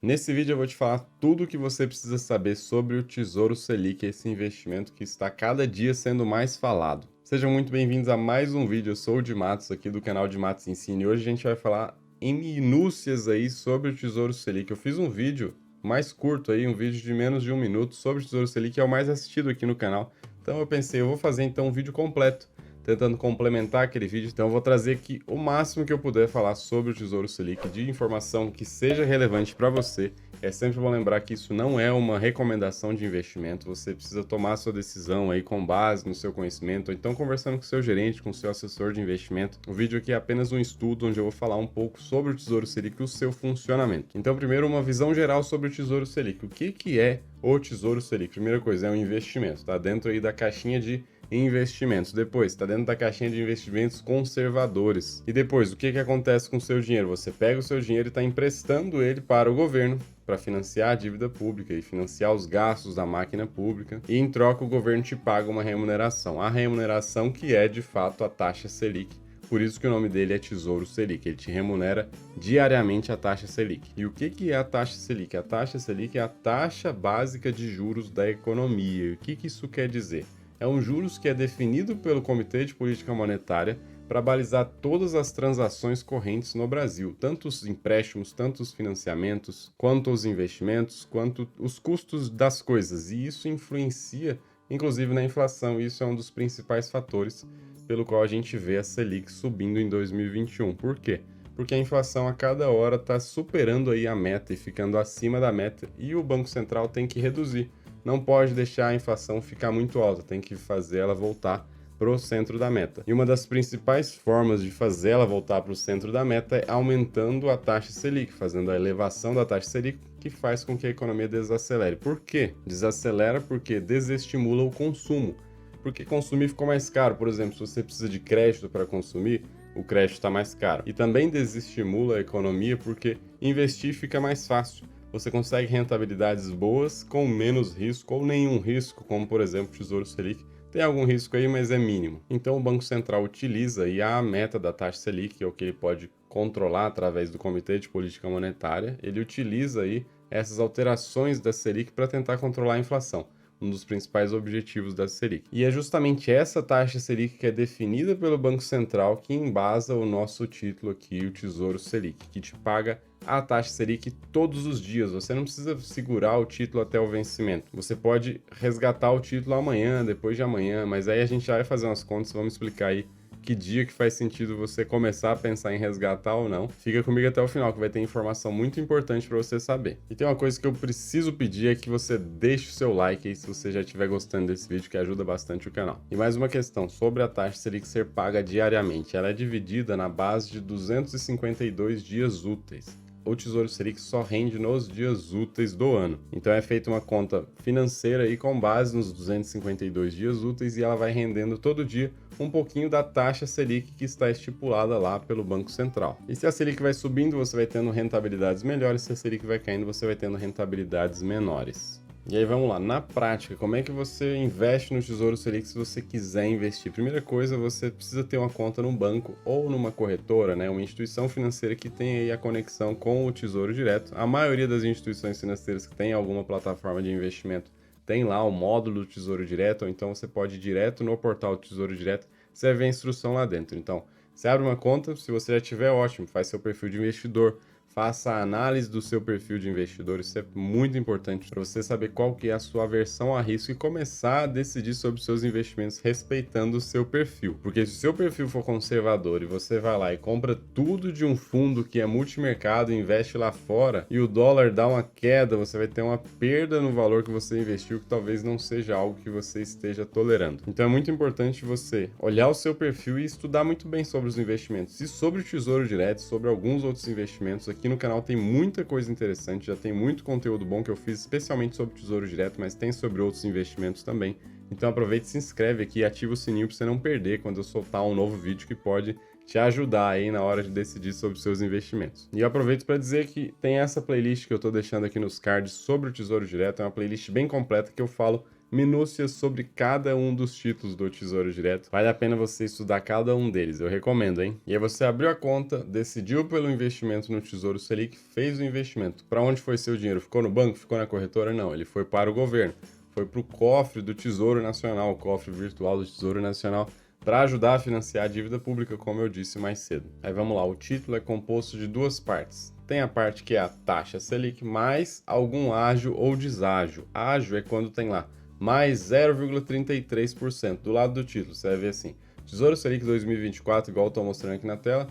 Nesse vídeo eu vou te falar tudo o que você precisa saber sobre o Tesouro Selic, esse investimento que está cada dia sendo mais falado. Sejam muito bem-vindos a mais um vídeo, eu sou o Di Matos aqui do canal Di Matos Ensina e hoje a gente vai falar em minúcias aí sobre o Tesouro Selic. Eu fiz um vídeo mais curto aí, um vídeo de menos de 1 minuto sobre o Tesouro Selic, que é o mais assistido aqui no canal. Então eu pensei, eu vou fazer então um vídeo completo, tentando complementar aquele vídeo. Então eu vou trazer aqui o máximo que eu puder falar sobre o Tesouro Selic, de informação que seja relevante para você. É sempre bom lembrar que isso não é uma recomendação de investimento, você precisa tomar a sua decisão aí com base no seu conhecimento, ou então conversando com o seu gerente, com o seu assessor de investimento. O vídeo aqui é apenas um estudo onde eu vou falar um pouco sobre o Tesouro Selic e o seu funcionamento. Então, primeiro, uma visão geral sobre o Tesouro Selic. O que é o Tesouro Selic? Primeira coisa, é um investimento, tá dentro aí da caixinha de investimentos. Depois, está dentro da caixinha de investimentos conservadores. E depois, o que acontece com o seu dinheiro? Você pega o seu dinheiro e está emprestando ele para o governo, para financiar a dívida pública e financiar os gastos da máquina pública. E em troca, o governo te paga uma remuneração. A remuneração que é, de fato, a taxa Selic. Por isso que o nome dele é Tesouro Selic. Ele te remunera diariamente a taxa Selic. E o que é a taxa Selic? A taxa Selic é a taxa básica de juros da economia. E o que isso quer dizer? É um juros que é definido pelo Comitê de Política Monetária para balizar todas as transações correntes no Brasil, tanto os empréstimos, tanto os financiamentos, quanto os investimentos, quanto os custos das coisas. E isso influencia, inclusive, na inflação. Isso é um dos principais fatores pelo qual a gente vê a Selic subindo em 2021. Por quê? Porque a inflação a cada hora está superando aí a meta e ficando acima da meta, e o Banco Central tem que reduzir. Não pode deixar a inflação ficar muito alta, tem que fazer ela voltar para o centro da meta. E uma das principais formas de fazer ela voltar para o centro da meta é aumentando a taxa Selic, fazendo a elevação da taxa Selic, que faz com que a economia desacelere. Por quê? Desacelera porque desestimula o consumo. Porque consumir ficou mais caro. Por exemplo, se você precisa de crédito para consumir, o crédito está mais caro. E também desestimula a economia porque investir fica mais fácil. Você consegue rentabilidades boas com menos risco ou nenhum risco, como por exemplo o Tesouro Selic. Tem algum risco aí, mas é mínimo. Então o Banco Central utiliza aí a meta da taxa Selic, que é o que ele pode controlar através do Comitê de Política Monetária. Ele utiliza aí essas alterações da Selic para tentar controlar a inflação, um dos principais objetivos da Selic. E é justamente essa taxa Selic que é definida pelo Banco Central que embasa o nosso título aqui, o Tesouro Selic, que te paga a taxa Selic todos os dias. Você não precisa segurar o título até o vencimento. Você pode resgatar o título amanhã, depois de amanhã, mas aí a gente já vai fazer umas contas, vamos explicar aí que dia que faz sentido você começar a pensar em resgatar ou não. Fica comigo até o final, que vai ter informação muito importante para você saber. E tem uma coisa que eu preciso pedir, é que você deixe o seu like aí se você já estiver gostando desse vídeo, que ajuda bastante o canal. E mais uma questão sobre a taxa Selic ser paga diariamente. Ela é dividida na base de 252 dias úteis. O Tesouro Selic só rende nos dias úteis do ano. Então é feita uma conta financeira aí com base nos 252 dias úteis e ela vai rendendo todo dia um pouquinho da taxa Selic que está estipulada lá pelo Banco Central. E se a Selic vai subindo, você vai tendo rentabilidades melhores, se a Selic vai caindo, você vai tendo rentabilidades menores. E aí vamos lá, na prática, como é que você investe no Tesouro Selic se você quiser investir? Primeira coisa, você precisa ter uma conta num banco ou numa corretora, né? Uma instituição financeira que tem aí a conexão com o Tesouro Direto. A maioria das instituições financeiras que tem alguma plataforma de investimento tem lá o módulo do Tesouro Direto, ou então você pode ir direto no portal do Tesouro Direto, você vai ver a instrução lá dentro. Então, você abre uma conta, se você já tiver, ótimo, faz seu perfil de investidor, faça a análise do seu perfil de investidor, isso é muito importante para você saber qual que é a sua aversão a risco e começar a decidir sobre os seus investimentos respeitando o seu perfil. Porque se o seu perfil for conservador e você vai lá e compra tudo de um fundo que é multimercado, investe lá fora e o dólar dá uma queda, você vai ter uma perda no valor que você investiu, que talvez não seja algo que você esteja tolerando. Então é muito importante você olhar o seu perfil e estudar muito bem sobre os investimentos e sobre o Tesouro Direto, sobre alguns outros investimentos. Aqui no canal tem muita coisa interessante, já tem muito conteúdo bom que eu fiz especialmente sobre o Tesouro Direto, mas tem sobre outros investimentos também. Então aproveita e se inscreve aqui e ativa o sininho para você não perder quando eu soltar um novo vídeo que pode te ajudar aí na hora de decidir sobre os seus investimentos. E eu aproveito para dizer que tem essa playlist que eu estou deixando aqui nos cards sobre o Tesouro Direto, é uma playlist bem completa que eu falo minúcias sobre cada um dos títulos do Tesouro Direto. Vale a pena você estudar cada um deles, eu recomendo, hein? E aí você abriu a conta, decidiu pelo investimento no Tesouro Selic, fez o investimento. Para onde foi seu dinheiro? Ficou no banco? Ficou na corretora? Não, ele foi para o governo. Foi para o cofre do Tesouro Nacional, o cofre virtual do Tesouro Nacional, para ajudar a financiar a dívida pública, como eu disse mais cedo. Aí vamos lá, o título é composto de duas partes. Tem a parte que é a taxa Selic mais algum ágio ou deságio. Ágio é quando tem lá mais 0,33%. Do lado do título, você vai ver assim, Tesouro Selic 2024, igual eu estou mostrando aqui na tela,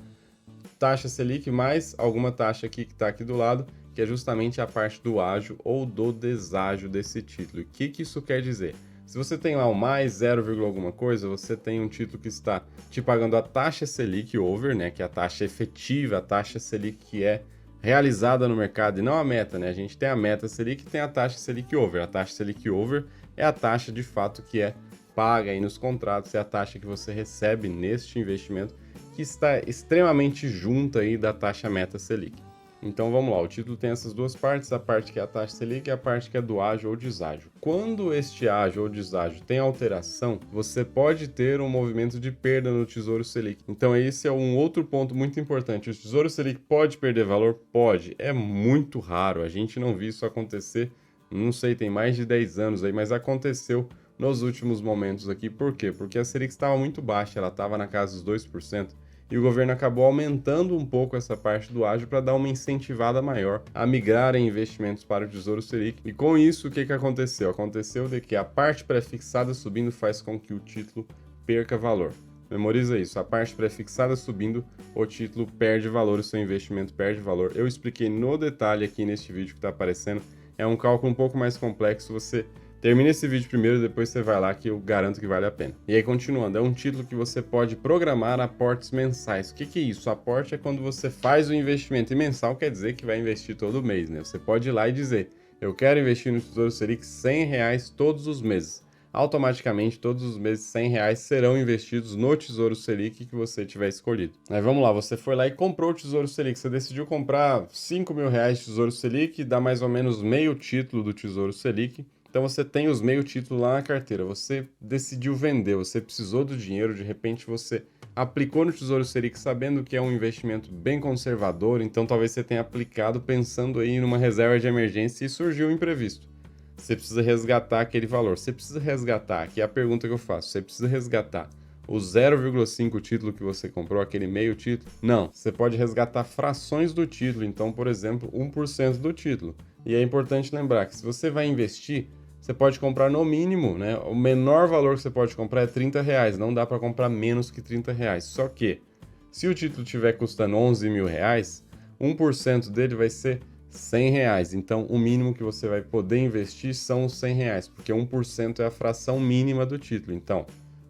taxa Selic mais alguma taxa aqui que está aqui do lado, que é justamente a parte do ágio ou do deságio desse título. E o que isso quer dizer? Se você tem lá um mais 0, alguma coisa, você tem um título que está te pagando a taxa Selic over, né, que é a taxa efetiva, a taxa Selic que é realizada no mercado e não a meta, né? A gente tem a meta Selic e tem a taxa Selic over. A taxa Selic over é a taxa de fato que é paga aí nos contratos, é a taxa que você recebe neste investimento, que está extremamente junta aí da taxa meta Selic. Então vamos lá, o título tem essas duas partes, a parte que é a taxa Selic e a parte que é do ágio ou deságio. Quando este ágio ou deságio tem alteração, você pode ter um movimento de perda no Tesouro Selic. Então esse é um outro ponto muito importante. O Tesouro Selic pode perder valor? Pode. É muito raro, a gente não viu isso acontecer, não sei, tem mais de 10 anos aí, mas aconteceu nos últimos momentos aqui. Por quê? Porque a Selic estava muito baixa, ela estava na casa dos 2%. E o governo acabou aumentando um pouco essa parte do ágio para dar uma incentivada maior a migrar em investimentos para o Tesouro Selic. E com isso, o que aconteceu? Aconteceu de que a parte pré-fixada subindo faz com que o título perca valor. Memoriza isso, a parte pré-fixada subindo, o título perde valor, o seu investimento perde valor. Eu expliquei no detalhe aqui neste vídeo que está aparecendo. É um cálculo um pouco mais complexo, você termina esse vídeo primeiro, depois você vai lá que eu garanto que vale a pena. E aí, continuando, é um título que você pode programar aportes mensais. O que é isso? Aporte é quando você faz o investimento, e mensal quer dizer que vai investir todo mês, né? Você pode ir lá e dizer, eu quero investir no Tesouro Selic R$100 todos os meses. Automaticamente, todos os meses, R$100 serão investidos no Tesouro Selic que você tiver escolhido. Aí vamos lá, você foi lá e comprou o Tesouro Selic, você decidiu comprar R$5.000 de Tesouro Selic, dá mais ou menos meio título do Tesouro Selic. Então você tem os meio títulos lá na carteira, você decidiu vender, você precisou do dinheiro, de repente você aplicou no Tesouro Selic sabendo que é um investimento bem conservador, então talvez você tenha aplicado pensando aí numa reserva de emergência e surgiu um imprevisto. Você precisa resgatar aquele valor, você precisa resgatar, aqui é a pergunta que eu faço, você precisa resgatar o 0,5 título que você comprou, aquele meio título? Não, você pode resgatar frações do título, então, por exemplo, 1% do título. E é importante lembrar que se você vai investir, você pode comprar no mínimo, né? O menor valor que você pode comprar é R$30, não dá para comprar menos que R$30. Só que, se o título estiver custando R$11.000, 1% dele vai ser R$100. Então, o mínimo que você vai poder investir são os R$100, porque 1% é a fração mínima do título. Então,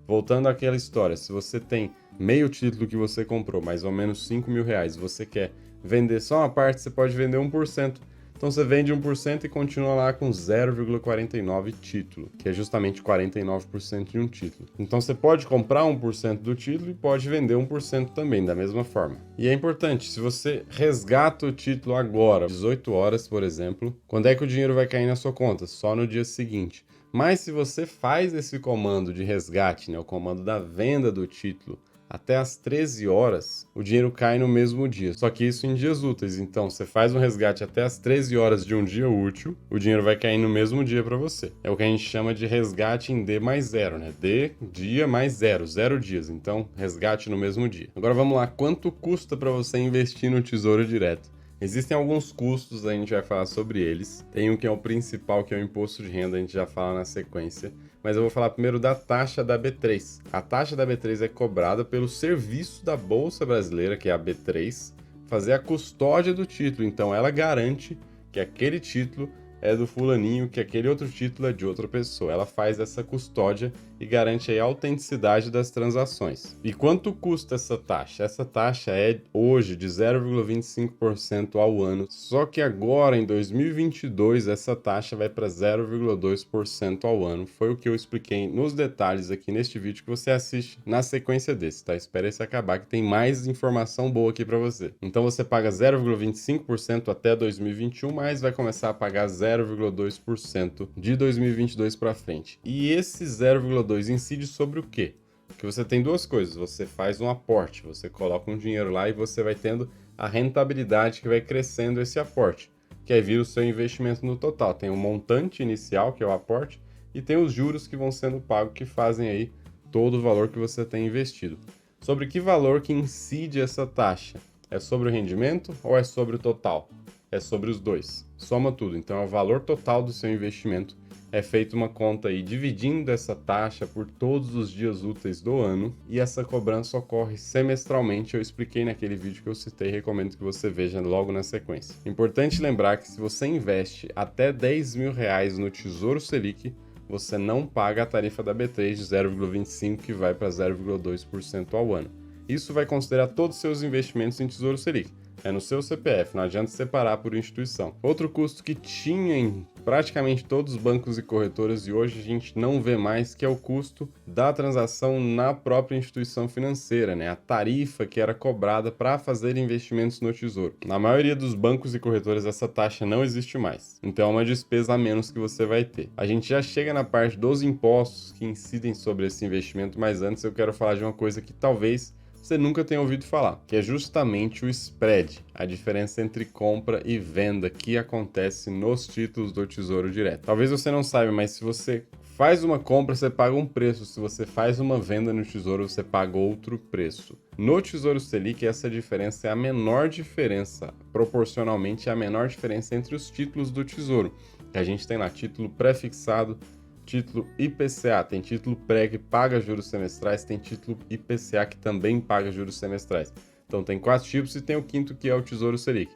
voltando àquela história, se você tem meio título que você comprou, mais ou menos R$5.000, você quer vender só uma parte, você pode vender 1%. Então você vende 1% e continua lá com 0,49 título, que é justamente 49% de um título. Então você pode comprar 1% do título e pode vender 1% também, da mesma forma. E é importante, se você resgata o título agora, 18 horas, por exemplo, quando é que o dinheiro vai cair na sua conta? Só no dia seguinte. Mas se você faz esse comando de resgate, né, o comando da venda do título, até às 13 horas, o dinheiro cai no mesmo dia. Só que isso em dias úteis. Então, você faz um resgate até às 13 horas de um dia útil, o dinheiro vai cair no mesmo dia para você. É o que a gente chama de resgate em D mais 0, né? D, dia mais 0, 0 dias. Então, resgate no mesmo dia. Agora vamos lá, quanto custa para você investir no Tesouro Direto? Existem alguns custos, a gente vai falar sobre eles. Tem um que é o principal, que é o imposto de renda, a gente já fala na sequência. Mas eu vou falar primeiro da taxa da B3. A taxa da B3 é cobrada pelo serviço da Bolsa Brasileira, que é a B3, fazer a custódia do título. Então ela garante que aquele título é do fulaninho, que aquele outro título é de outra pessoa. Ela faz essa custódia e garante aí a autenticidade das transações. E quanto custa essa taxa? Essa taxa é hoje de 0,25% ao ano, só que agora em 2022 essa taxa vai para 0,2% ao ano. Foi o que eu expliquei nos detalhes aqui neste vídeo que você assiste na sequência desse, tá? Espera esse acabar que tem mais informação boa aqui para você. Então você paga 0,25% até 2021, mas vai começar a pagar 0,2% de 2022 para frente. E esse 0,2 incide sobre o quê? Porque você tem duas coisas, você faz um aporte, você coloca um dinheiro lá e você vai tendo a rentabilidade que vai crescendo esse aporte, que aí vira o seu investimento no total. Tem o montante inicial, que é o aporte, e tem os juros que vão sendo pagos, que fazem aí todo o valor que você tem investido. Sobre que valor que incide essa taxa? É sobre o rendimento ou é sobre o total? É sobre os dois. Soma tudo. Então, é o valor total do seu investimento. É feita uma conta aí dividindo essa taxa por todos os dias úteis do ano e essa cobrança ocorre semestralmente. Eu expliquei naquele vídeo que eu citei, recomendo que você veja logo na sequência. Importante lembrar que se você investe até R$ 10.000 no Tesouro Selic, você não paga a tarifa da B3 de 0,25 que vai para 0,2% ao ano. Isso vai considerar todos os seus investimentos em Tesouro Selic. É no seu CPF, não adianta separar por instituição. Outro custo que tinha em praticamente todos os bancos e corretoras e hoje a gente não vê mais, que é o custo da transação na própria instituição financeira, né? A tarifa que era cobrada para fazer investimentos no Tesouro. Na maioria dos bancos e corretoras essa taxa não existe mais, então é uma despesa a menos que você vai ter. A gente já chega na parte dos impostos que incidem sobre esse investimento, mas antes eu quero falar de uma coisa que talvez você nunca tenha ouvido falar, que é justamente o spread, a diferença entre compra e venda que acontece nos títulos do Tesouro Direto. Talvez você não saiba, mas se você faz uma compra, você paga um preço. Se você faz uma venda no Tesouro, você paga outro preço. No Tesouro Selic, essa diferença é a menor diferença, proporcionalmente é a menor diferença entre os títulos do Tesouro. A gente tem lá título pré-fixado, título IPCA, tem título pré que paga juros semestrais, tem título IPCA que também paga juros semestrais. Então tem 4 tipos e tem o quinto que é o Tesouro Selic.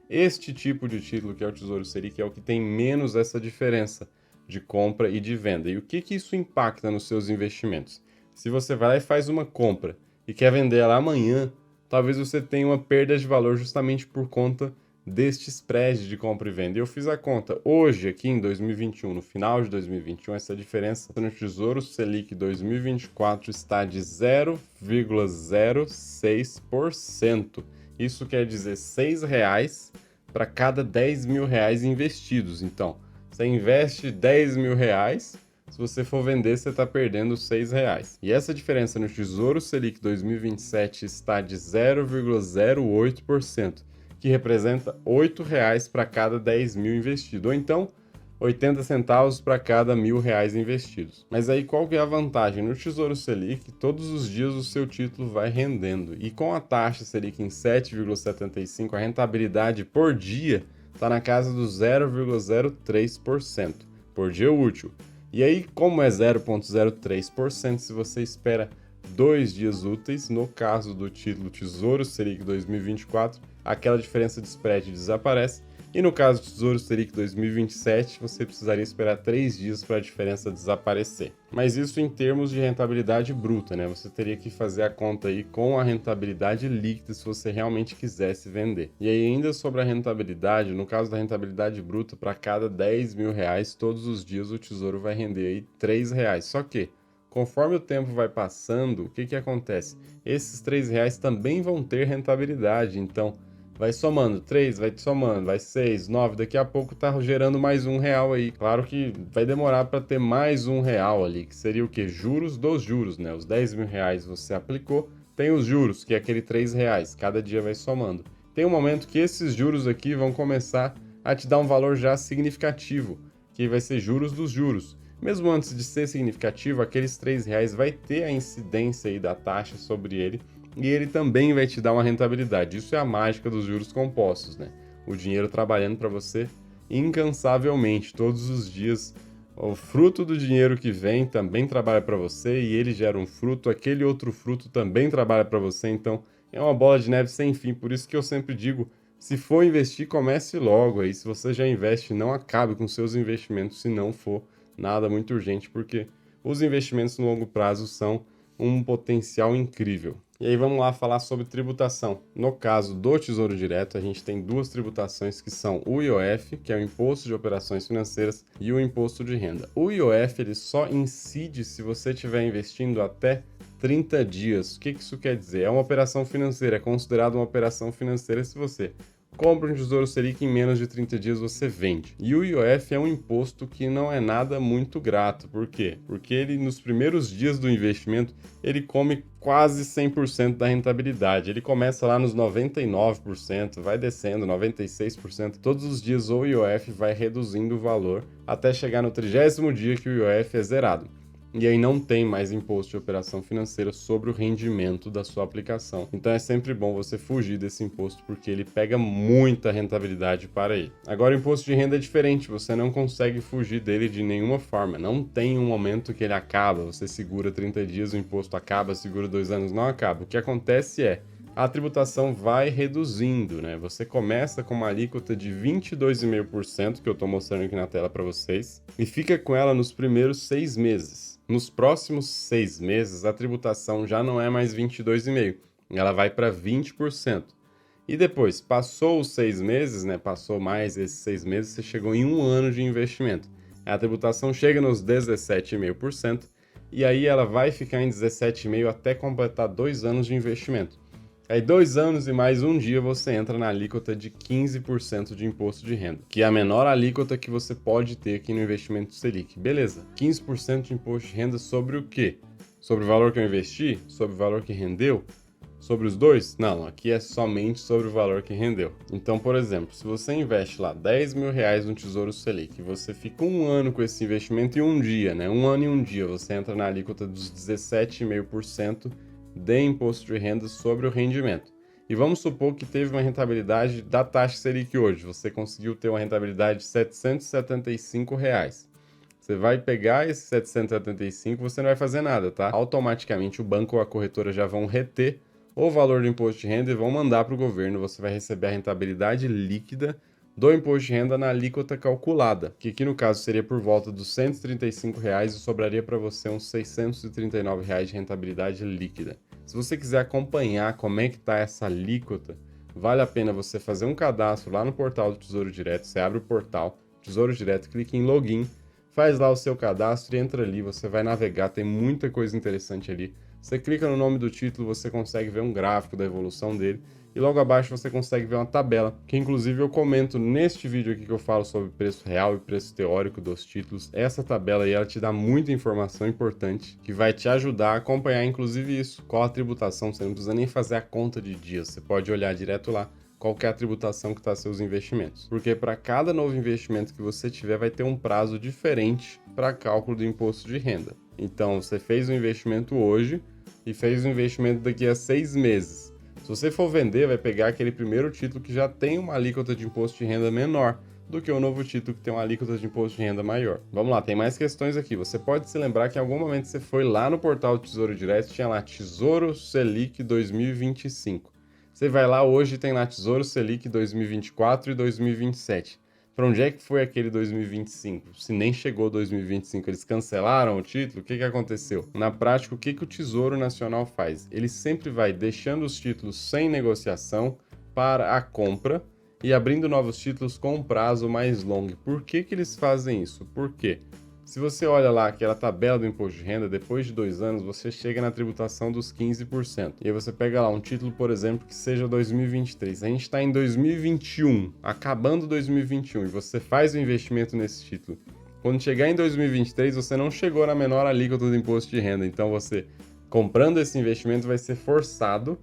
Este tipo de título que é o Tesouro Selic é o que tem menos essa diferença de compra e de venda. E o que isso impacta nos seus investimentos? Se você vai lá e faz uma compra e quer vender ela amanhã, talvez você tenha uma perda de valor justamente por conta deste spread de compra e venda. E eu fiz a conta. Hoje, aqui em 2021, no final de 2021, essa diferença no Tesouro Selic 2024 está de 0,06%. Isso quer dizer R$ 6 para cada R$ 10.000 investidos. Então, você investe R$ 10.000, se você for vender, você está perdendo R$ 6. E essa diferença no Tesouro Selic 2027 está de 0,08%. Que representa R$ 8 para cada 10.000 investido, ou então 80 centavos para cada R$ 1.000 investidos. Mas aí qual que é a vantagem? No Tesouro Selic, todos os dias o seu título vai rendendo. E com a taxa Selic em 7,75, a rentabilidade por dia está na casa do 0,03% por dia útil. E aí, como é 0,03%, se você espera 2 dias úteis, no caso do título Tesouro Selic 2024, aquela diferença de spread desaparece, e no caso do Tesouro Selic 2027, você precisaria esperar 3 dias para a diferença desaparecer. Mas isso em termos de rentabilidade bruta, né? Você teria que fazer a conta aí com a rentabilidade líquida se você realmente quisesse vender. E aí ainda sobre a rentabilidade, no caso da rentabilidade bruta, para cada R$ 10.000, todos os dias o Tesouro vai render aí R$ 3. Só que conforme o tempo vai passando, o que acontece? Esses R$ 3 também vão ter rentabilidade, então vai somando 3, vai somando, vai 6, 9, daqui a pouco tá gerando mais R$ 1 aí. Claro que vai demorar para ter mais R$ 1 ali, que seria o quê? Juros dos juros, né? Os R$ 10.000 você aplicou, tem os juros, que é aquele R$ 3, cada dia vai somando. Tem um momento que esses juros aqui vão começar a te dar um valor já significativo, que vai ser juros dos juros. Mesmo antes de ser significativo, aqueles R$ 3 vai ter a incidência aí da taxa sobre ele e ele também vai te dar uma rentabilidade. Isso é a mágica dos juros compostos, né? O dinheiro trabalhando para você incansavelmente, todos os dias. O fruto do dinheiro que vem também trabalha para você e ele gera um fruto, aquele outro fruto também trabalha para você. Então, é uma bola de neve sem fim. Por isso que eu sempre digo, se for investir, comece logo aí. Se você já investe, não acabe com seus investimentos se não for nada muito urgente, porque os investimentos no longo prazo são um potencial incrível. E aí vamos lá falar sobre tributação. No caso do Tesouro Direto, a gente tem duas tributações que são o IOF, que é o Imposto de Operações Financeiras, e o Imposto de Renda. O IOF ele só incide se você estiver investindo até 30 dias. O que isso quer dizer? É uma operação financeira, é considerado uma operação financeira se você compra um Tesouro Selic, em menos de 30 dias você vende. E o IOF é um imposto que não é nada muito grato. Por quê? Porque ele, nos primeiros dias do investimento, ele come quase 100% da rentabilidade. Ele começa lá nos 99%, vai descendo 96%. Todos os dias o IOF vai reduzindo o valor até chegar no 30º dia que o IOF é zerado. E aí não tem mais imposto de operação financeira sobre o rendimento da sua aplicação. Então é sempre bom você fugir desse imposto porque ele pega muita rentabilidade para ele. Agora o imposto de renda é diferente, você não consegue fugir dele de nenhuma forma. Não tem um momento que ele acaba, você segura 30 dias, o imposto acaba, segura 2 anos, não acaba. O que acontece é, a tributação vai reduzindo, né? Você começa com uma alíquota de 22,5%, que eu estou mostrando aqui na tela para vocês, e fica com ela nos primeiros 6 meses. Nos próximos 6 meses, a tributação já não é mais 22,5%, ela vai para 20%. E depois, passou os 6 meses, né? Passou mais esses 6 meses, você chegou em 1 ano de investimento. A tributação chega nos 17,5%, e aí ela vai ficar em 17,5% até completar 2 anos de investimento. Aí 2 anos e mais um dia você entra na alíquota de 15% de imposto de renda, que é a menor alíquota que você pode ter aqui no investimento Selic. Beleza, 15% de imposto de renda sobre o quê? Sobre o valor que eu investi? Sobre o valor que rendeu? Sobre os dois? Não, aqui é somente sobre o valor que rendeu. Então, por exemplo, se você investe lá R$10.000 no Tesouro Selic e você fica 1 ano com esse investimento e um dia, né? 1 ano e um dia, você entra na alíquota dos 17,5% de imposto de renda sobre o rendimento. E vamos supor que teve uma rentabilidade da taxa Selic hoje. Você conseguiu ter uma rentabilidade de R$775. Você vai pegar esses 775, você não vai fazer nada, tá? Automaticamente o banco ou a corretora já vão reter o valor do imposto de renda e vão mandar para o governo. Você vai receber a rentabilidade líquida do imposto de renda na alíquota calculada, que aqui no caso seria por volta dos R$135 e sobraria para você uns R$639 de rentabilidade líquida. Se você quiser acompanhar como é que está essa alíquota, vale a pena você fazer um cadastro lá no portal do Tesouro Direto. Você abre o portal Tesouro Direto, clica em login, faz lá o seu cadastro e entra ali, você vai navegar, tem muita coisa interessante ali. Você clica no nome do título, você consegue ver um gráfico da evolução dele e logo abaixo você consegue ver uma tabela, que inclusive eu comento neste vídeo aqui que eu falo sobre preço real e preço teórico dos títulos. Essa tabela aí, ela te dá muita informação importante que vai te ajudar a acompanhar inclusive isso, qual a tributação, você não precisa nem fazer a conta de dias, você pode olhar direto lá qual que é a tributação que está seus investimentos. Porque para cada novo investimento que você tiver, vai ter um prazo diferente para cálculo do imposto de renda. Então, você fez um investimento hoje e fez um investimento daqui a 6 meses. Se você for vender, vai pegar aquele primeiro título que já tem uma alíquota de imposto de renda menor do que o novo título que tem uma alíquota de imposto de renda maior. Vamos lá, tem mais questões aqui. Você pode se lembrar que em algum momento você foi lá no portal do Tesouro Direto, tinha lá Tesouro Selic 2025. Você vai lá hoje, tem lá Tesouro Selic 2024 e 2027. Para onde é que foi aquele 2025? Se nem chegou 2025, eles cancelaram o título? O que aconteceu? Na prática, o que o Tesouro Nacional faz? Ele sempre vai deixando os títulos sem negociação para a compra e abrindo novos títulos com um prazo mais longo. Por que eles fazem isso? Por quê? Se você olha lá aquela tabela do imposto de renda, depois de 2 anos, você chega na tributação dos 15%. E aí você pega lá um título, por exemplo, que seja 2023. A gente está em 2021, acabando 2021, e você faz o investimento nesse título. Quando chegar em 2023, você não chegou na menor alíquota do imposto de renda. Então você, comprando esse investimento, vai ser forçado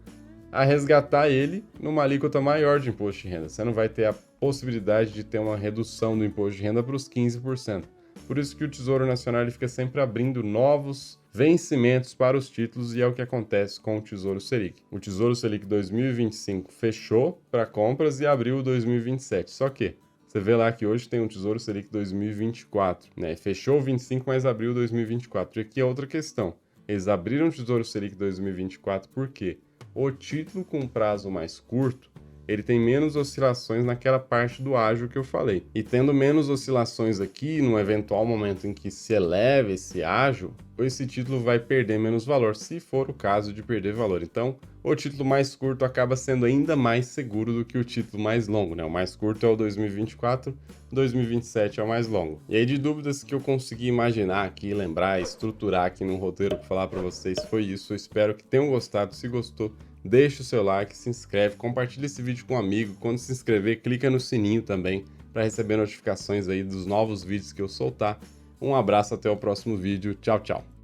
a resgatar ele numa alíquota maior de imposto de renda. Você não vai ter a possibilidade de ter uma redução do imposto de renda para os 15%. Por isso que o Tesouro Nacional ele fica sempre abrindo novos vencimentos para os títulos e é o que acontece com o Tesouro Selic. O Tesouro Selic 2025 fechou para compras e abriu o 2027. Só que você vê lá que hoje tem um Tesouro Selic 2024, né? Fechou o 25, mas abriu o 2024. E aqui é outra questão. Eles abriram o Tesouro Selic 2024 porque o título com prazo mais curto, ele tem menos oscilações naquela parte do ágio que eu falei. E tendo menos oscilações aqui, no eventual momento em que se eleva esse ágio, esse título vai perder menos valor, se for o caso de perder valor. Então, o título mais curto acaba sendo ainda mais seguro do que o título mais longo, né? O mais curto é o 2024, 2027 é o mais longo. E aí, de dúvidas que eu consegui imaginar aqui, lembrar, estruturar aqui num roteiro para falar para vocês, foi isso. Eu espero que tenham gostado. Se gostou, deixa o seu like, se inscreve, compartilha esse vídeo com um amigo. Quando se inscrever, clica no sininho também para receber notificações aí dos novos vídeos que eu soltar. Um abraço, até o próximo vídeo. Tchau, tchau.